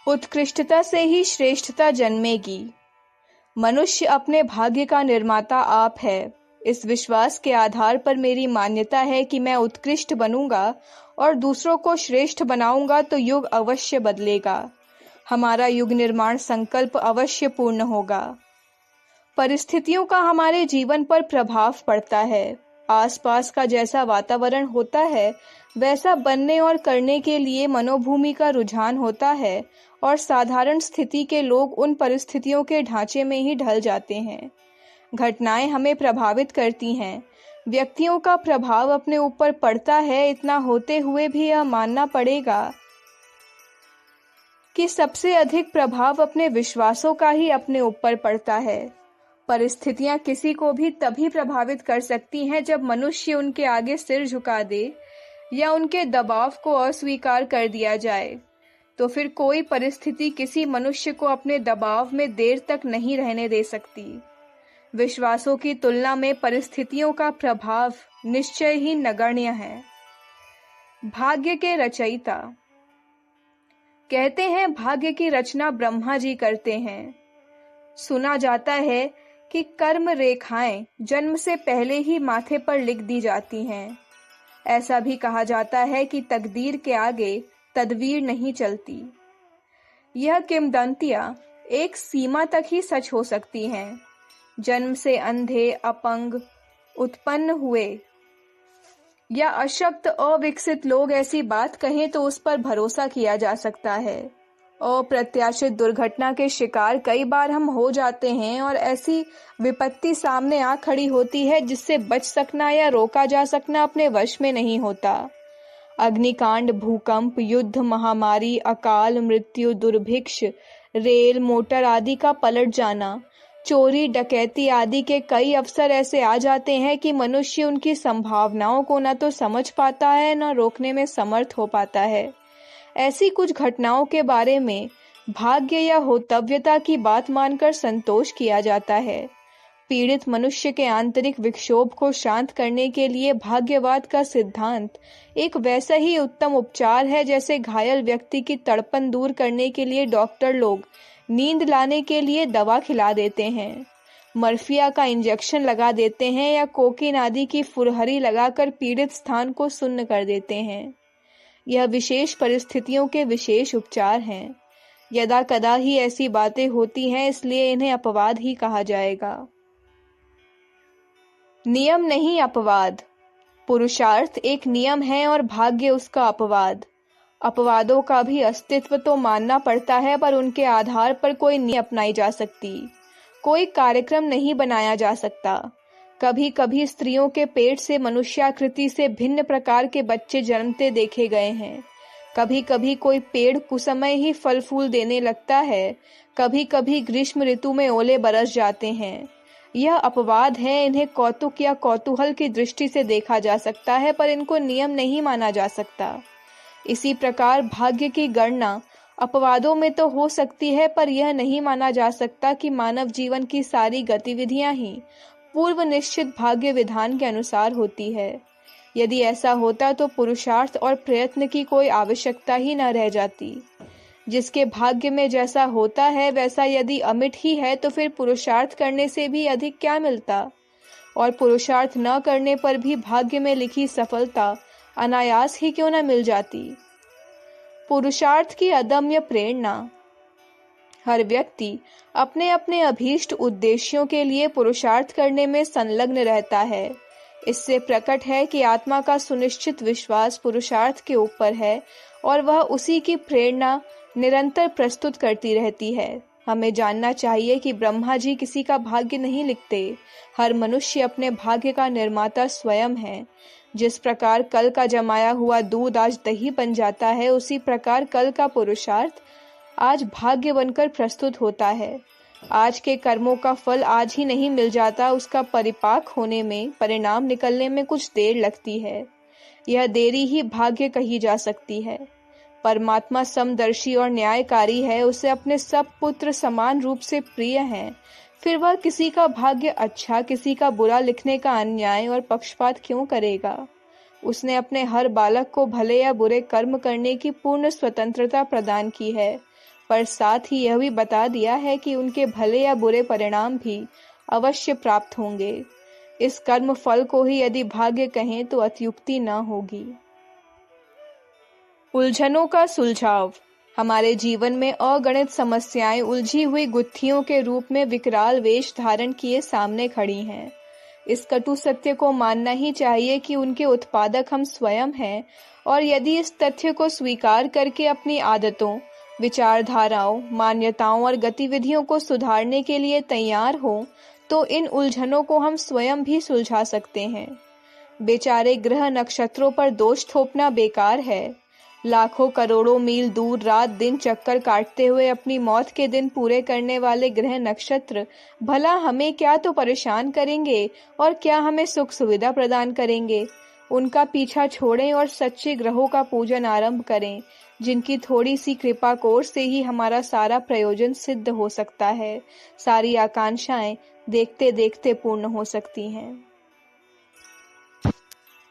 उत्कृष्टता से ही श्रेष्ठता जन्मेगी। मनुष्य अपने भाग्य का निर्माता आप है। इस विश्वास के आधार पर मेरी मान्यता है कि मैं उत्कृष्ट बनूंगा और दूसरों को श्रेष्ठ बनाऊंगा तो युग अवश्य बदलेगा। हमारा युग निर्माण संकल्प अवश्य पूर्ण होगा। परिस्थितियों का हमारे जीवन पर प्रभाव पड़ता है। आसपास का जैसा वातावरण होता है वैसा बनने और करने के लिए मनोभूमि का रुझान होता है और साधारण स्थिति के लोग उन परिस्थितियों के ढांचे में ही ढल जाते हैं। घटनाएं हमें प्रभावित करती हैं। व्यक्तियों का प्रभाव अपने ऊपर पड़ता है। इतना होते हुए भी यह मानना पड़ेगा कि सबसे अधिक प्रभाव अपने विश्वासों का ही अपने ऊपर पड़ता है। परिस्थितियां किसी को भी तभी प्रभावित कर सकती हैं जब मनुष्य उनके आगे सिर झुका दे या उनके दबाव को अस्वीकार कर दिया जाए। तो फिर कोई परिस्थिति किसी मनुष्य को अपने दबाव में देर तक नहीं रहने दे सकती। विश्वासों की तुलना में परिस्थितियों का प्रभाव निश्चय ही नगण्य है। भाग्य के रचयिता कहते हैं भाग्य की रचना ब्रह्मा जी करते हैं। सुना जाता है कि कर्म रेखाएं जन्म से पहले ही माथे पर लिख दी जाती हैं। ऐसा भी कहा जाता है कि तकदीर के आगे तदवीर नहीं चलती। यह किंवदंतियां एक सीमा तक ही सच हो सकती हैं। जन्म से अंधे, अपंग उत्पन्न हुए या अशक्त, अविकसित लोग ऐसी बात कहें तो उस पर भरोसा किया जा सकता है। अप्रत्याशित दुर्घटना के शिकार कई बार हम हो जाते हैं और ऐसी विपत्ति सामने आ खड़ी होती है जिससे बच सकना या रोका जा सकना अपने वश में नहीं होता। अग्निकांड, भूकंप, युद्ध, महामारी, अकाल मृत्यु, दुर्भिक्ष, रेल मोटर आदि का पलट जाना, चोरी डकैती आदि के कई अवसर ऐसे आ जाते हैं कि मनुष्य उनकी संभावनाओं को न तो समझ पाता है न रोकने में समर्थ हो पाता है। ऐसी कुछ घटनाओं के बारे में भाग्य या होतव्यता की बात मानकर संतोष किया जाता है। पीड़ित मनुष्य के आंतरिक विक्षोभ को शांत करने के लिए भाग्यवाद का सिद्धांत एक वैसा ही उत्तम उपचार है जैसे घायल व्यक्ति की तड़पन दूर करने के लिए डॉक्टर लोग नींद लाने के लिए दवा खिला देते हैं, मर्फिया का इंजेक्शन लगा देते हैं या कोकीन आदि की फुरहरी लगाकर पीड़ित स्थान को सुन्न कर देते हैं। यह विशेष परिस्थितियों के विशेष उपचार हैं। यदा कदा ही ऐसी बातें होती हैं, इसलिए इन्हें अपवाद ही कहा जाएगा। नियम नहीं अपवाद। पुरुषार्थ एक नियम है और भाग्य उसका अपवाद। अपवादों का भी अस्तित्व तो मानना पड़ता है, पर उनके आधार पर कोई नीति अपनाई जा सकती, कोई कार्यक्रम नहीं बनाया जा सकता। कभी कभी स्त्रियों के पेट से मनुष्याकृति से भिन्न प्रकार के बच्चे जन्मते देखे गए हैं। कभी कभी कोई पेड़ कुसमय ही फल फूल देने लगता है। कभी कभी ग्रीष्म ऋतु में ओले बरस जाते हैं। यह अपवाद है। इन्हें कौतुक या कौतूहल की दृष्टि से देखा जा सकता है, पर इनको नियम नहीं माना जा सकता। इसी प्रकार भाग्य की गणना अपवादों में तो हो सकती है, पर यह नहीं माना जा सकता कि मानव जीवन की सारी गतिविधियां ही पूर्व निश्चित भाग्य विधान के अनुसार होती है। यदि ऐसा होता तो पुरुषार्थ और प्रयत्न की कोई आवश्यकता ही न रह जाती। जिसके भाग्य में जैसा होता है वैसा यदि अमिट ही है तो फिर पुरुषार्थ करने से भी अधिक क्या मिलता, और पुरुषार्थ न करने पर भी भाग्य में लिखी सफलता अनायास ही क्यों न मिल जाती। पुरुषार्थ की अदम्य प्रेरणा। हर व्यक्ति अपने अपने अभीष्ट उद्देश्यों के लिए पुरुषार्थ करने में संलग्न रहता है। इससे प्रकट है कि आत्मा का सुनिश्चित विश्वास पुरुषार्थ के ऊपर है और वह उसी की प्रेरणा निरंतर प्रस्तुत करती रहती है। हमें जानना चाहिए कि ब्रह्मा जी किसी का भाग्य नहीं लिखते। हर मनुष्य अपने भाग्य का निर्माता स्वयं है। जिस प्रकार कल का जमाया हुआ दूध आज दही बन जाता है, उसी प्रकार कल का पुरुषार्थ आज भाग्य बनकर प्रस्तुत होता है। आज के कर्मों का फल आज ही नहीं मिल जाता, उसका परिपाक होने में, परिणाम निकलने में कुछ देर लगती है। यह देरी ही भाग्य कही जा सकती है। परमात्मा समदर्शी और न्यायकारी है। उसे अपने सब पुत्र समान रूप से प्रिय हैं। फिर वह किसी का भाग्य अच्छा, किसी का बुरा लिखने का अन्याय और पक्षपात क्यों करेगा। उसने अपने हर बालक को भले या बुरे कर्म करने की पूर्ण स्वतंत्रता प्रदान की है, पर साथ ही यह भी बता दिया है कि उनके भले या बुरे परिणाम भी अवश्य प्राप्त होंगे। इस कर्म फल को ही यदि भाग्य कहें तो अत्युक्ति न होगी। उलझनों का सुलझाव। हमारे जीवन में अगणित समस्याएं उलझी हुई गुत्थियों के रूप में विकराल वेश धारण किए सामने खड़ी हैं। इस कटु सत्य को मानना ही चाहिए कि उनके उत्पादक हम स्वयं हैं, और यदि इस तथ्य को स्वीकार करके अपनी आदतों, विचारधाराओं, मान्यताओं और गतिविधियों को सुधारने के लिए तैयार हो तो इन उलझनों को हम स्वयं भी सुलझा सकते हैं। बेचारे ग्रह नक्षत्रों पर दोष थोपना बेकार है। लाखों करोड़ों मील दूर रात दिन चक्कर काटते हुए अपनी मौत के दिन पूरे करने वाले ग्रह नक्षत्र भला हमें क्या तो परेशान करेंगे और क्या हमें सुख सुविधा प्रदान करेंगे। उनका पीछा छोड़ें और सच्चे ग्रहों का पूजन आरंभ करें, जिनकी थोड़ी सी कृपा कोर से ही हमारा सारा प्रयोजन सिद्ध हो सकता है, सारी आकांक्षाएं देखते देखते पूर्ण हो सकती हैं।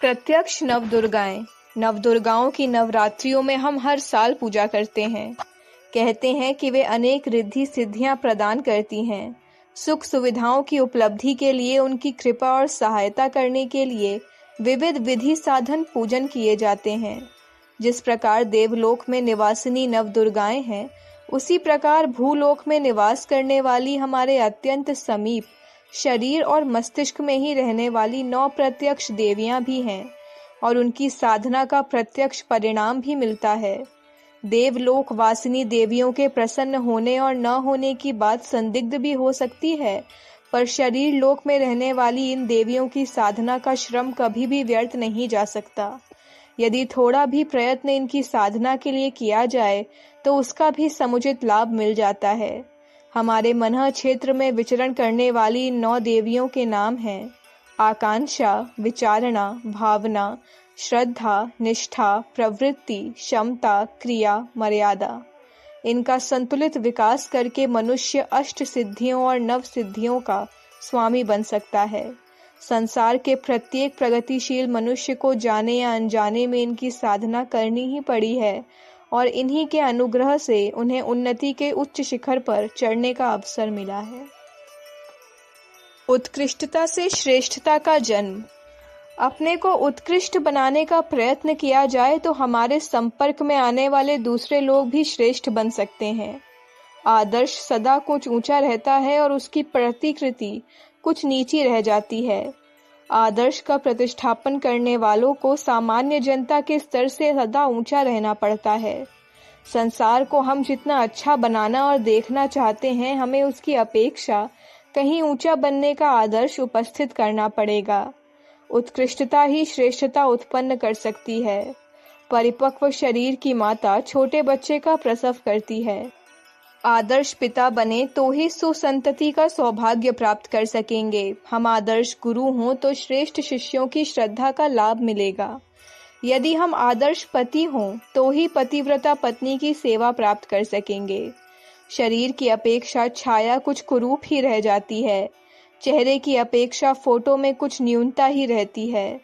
प्रत्यक्ष नवदुर्गाएं। नवदुर्गाओं की नवरात्रियों में हम हर साल पूजा करते हैं। कहते हैं कि वे अनेक रिद्धि सिद्धियां प्रदान करती हैं। सुख सुविधाओं की उपलब्धि के लिए उनकी कृपा और सहायता करने के लिए विविध विधि साधन पूजन किए जाते हैं। जिस प्रकार देवलोक में निवासिनी नवदुर्गाएं हैं, उसी प्रकार भूलोक में निवास करने वाली हमारे अत्यंत समीप शरीर और मस्तिष्क में ही रहने वाली 9 प्रत्यक्ष देवियां भी हैं, और उनकी साधना का प्रत्यक्ष परिणाम भी मिलता है। देवलोक वासिनी देवियों के प्रसन्न होने और न होने की बात संदिग्ध भी हो सकती है, पर शरीर लोक में रहने वाली इन देवियों की साधना का श्रम कभी भी व्यर्थ नहीं जा सकता। यदि थोड़ा भी प्रयत्न इनकी साधना के लिए किया जाए तो उसका भी समुचित लाभ मिल जाता है। हमारे मनः क्षेत्र में विचरण करने वाली इन 9 देवियों के नाम हैं आकांक्षा, विचारणा, भावना, श्रद्धा, निष्ठा, प्रवृत्ति, क्षमता, क्रिया, मर्यादा। इनका संतुलित विकास करके मनुष्य अष्ट सिद्धियों और नव सिद्धियों का स्वामी बन सकता है। संसार के प्रत्येक प्रगतिशील मनुष्य को जाने या अनजाने में इनकी साधना करनी ही पड़ी है, और इन्हीं के अनुग्रह से उन्हें उन्नति के उच्च शिखर पर चढ़ने का अवसर मिला है। उत्कृष्टता से श्रेष्ठता का जन्म। अपने को उत्कृष्ट बनाने का प्रयत्न किया जाए तो हमारे संपर्क में आने वाले दूसरे लोग भी श्रेष्ठ बन सकते हैं। आदर्श सदा कुछ ऊंचा रहता है और उसकी प्रतिकृति कुछ नीची रह जाती है। आदर्श का प्रतिष्ठापन करने वालों को सामान्य जनता के स्तर से सदा ऊंचा रहना पड़ता है। संसार को हम जितना अच्छा बनाना और देखना चाहते हैं, हमें उसकी अपेक्षा कहीं ऊंचा बनने का आदर्श उपस्थित करना पड़ेगा। उत्कृष्टता ही श्रेष्ठता उत्पन्न कर सकती है। परिपक्व शरीर की माता छोटे बच्चे का प्रसव करती है। आदर्श पिता बने तो ही सुसंतति का सौभाग्य प्राप्त कर सकेंगे। हम आदर्श गुरु हों तो श्रेष्ठ शिष्यों की श्रद्धा का लाभ मिलेगा। यदि हम आदर्श पति हों तो ही पतिव्रता पत्नी की सेवा प्राप्त कर सकेंगे। शरीर की अपेक्षा छाया कुछ कुरूप ही रह जाती है। चेहरे की अपेक्षा फोटो में कुछ न्यूनता ही रहती है।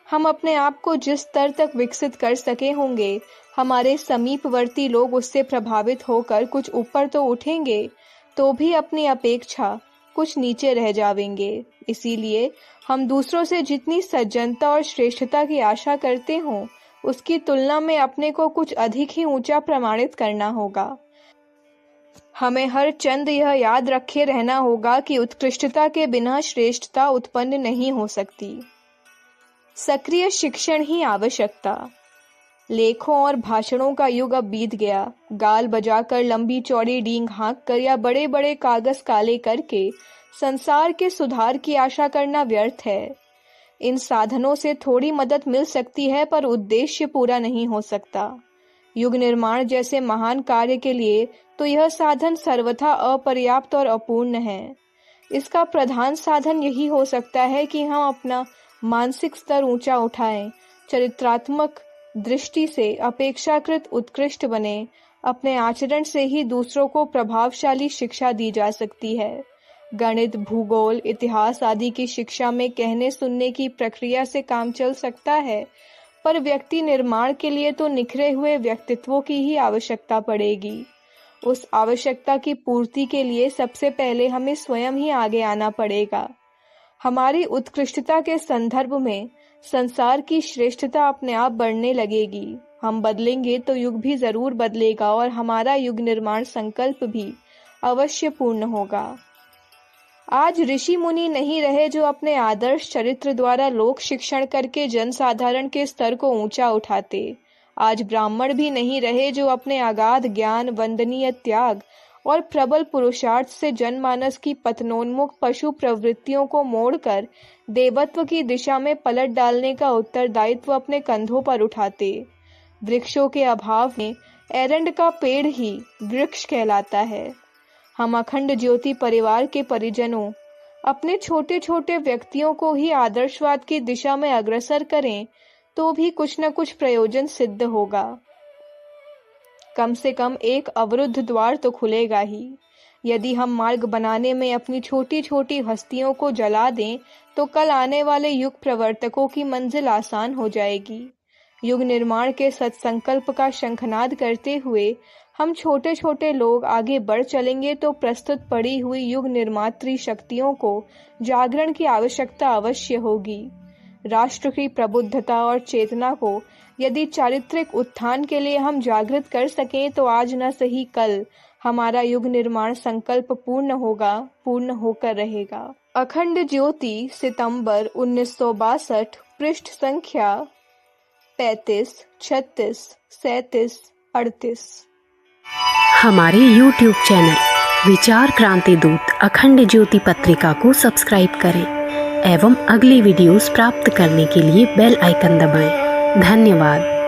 हम अपने आप को जिस स्तर तक विकसित कर सके होंगे, हमारे समीपवर्ती लोग उससे प्रभावित होकर कुछ ऊपर तो उठेंगे, तो भी अपनी अपेक्षा कुछ नीचे रह जावेंगे। इसीलिए हम दूसरों से जितनी सज्जनता और श्रेष्ठता की आशा करते हों, उसकी तुलना में अपने को कुछ अधिक ही ऊंचा प्रमाणित करना होगा। हमें हर चंद यह याद रखे रहना होगा कि उत्कृष्टता के बिना श्रेष्ठता उत्पन्न नहीं हो सकती। सक्रिय शिक्षण ही आवश्यकता। लेखों और भाषणों का युग अब बीत गया। गाल बजाकर, लंबी चौड़ी डींग हाँक कर या बड़े बड़े कागज काले करके संसार के सुधार की आशा करना व्यर्थ है। इन साधनों से थोड़ी मदद मिल सकती है, पर उद्देश्य पूरा नहीं हो सकता। युग निर्माण जैसे महान कार्य के लिए तो यह साधन सर्वथा अपर्याप्त और अपूर्ण है। इसका प्रधान साधन यही हो सकता है कि हम अपना मानसिक स्तर ऊंचा उठाएं, चरित्रात्मक दृष्टि से अपेक्षाकृत उत्कृष्ट बने। अपने आचरण से ही दूसरों को प्रभावशाली शिक्षा दी जा सकती है। गणित, भूगोल, इतिहास आदि की शिक्षा में कहने सुनने की प्रक्रिया से काम चल सकता है, पर व्यक्ति निर्माण के लिए तो निखरे हुए व्यक्तित्वों की ही आवश्यकता पड़ेगी। उस आवश्यकता की पूर्ति के लिए सबसे पहले हमें स्वयं ही आगे आना पड़ेगा। हमारी उत्कृष्टता के संदर्भ में संसार की श्रेष्ठता अपने आप बढ़ने लगेगी। हम बदलेंगे तो युग भी जरूर बदलेगा और हमारा युग निर्माण संकल्प भी अवश्य पूर्ण होगा। आज ऋषि मुनि नहीं रहे जो अपने आदर्श चरित्र द्वारा लोक शिक्षण करके जनसाधारण के स्तर को ऊंचा उठाते। आज ब्राह्मण भी नहीं रहे जो अपने अगाध ज्ञान, वंदनीय त्याग और प्रबल पुरुषार्थ से जनमानस की पतनोन्मुख पशु प्रवृत्तियों को मोड़कर देवत्व की दिशा में पलट डालने का उत्तरदायित्व अपने कंधों पर उठाते। वृक्षों के अभाव में एरंड का पेड़ ही वृक्ष कहलाता है। हम अखंड ज्योति परिवार के परिजनों अपने छोटे छोटे व्यक्तियों को ही आदर्शवाद की दिशा में अग्रसर करें तो भी कुछ न कुछ प्रयोजन सिद्ध होगा। कम से कम एक अवरुद्ध द्वार तो खुलेगा ही। यदि हम मार्ग बनाने में अपनी छोटी छोटी हस्तियों को जला दें तो कल आने वाले युग प्रवर्तकों की मंजिल आसान हो जाएगी। युग निर्माण के सत्संकल्प का शंखनाद करते हुए हम छोटे छोटे लोग आगे बढ़ चलेंगे तो प्रस्तुत पड़ी हुई युग निर्मात्री शक्तियों को जागरण की आवश्यकता अवश्य होगी। राष्ट्र की प्रबुद्धता और चेतना को यदि चारित्रिक उत्थान के लिए हम जागृत कर सकें तो आज न सही कल हमारा युग निर्माण संकल्प पूर्ण होगा, पूर्ण होकर रहेगा। अखंड ज्योति, सितंबर 1962, पृष्ठ संख्या 35, 36, 37, 38। हमारे YouTube चैनल विचार क्रांति दूत अखंड ज्योति पत्रिका को सब्सक्राइब करें एवं अगली वीडियोस प्राप्त करने के लिए बेल आइकन दबाएं। धन्यवाद।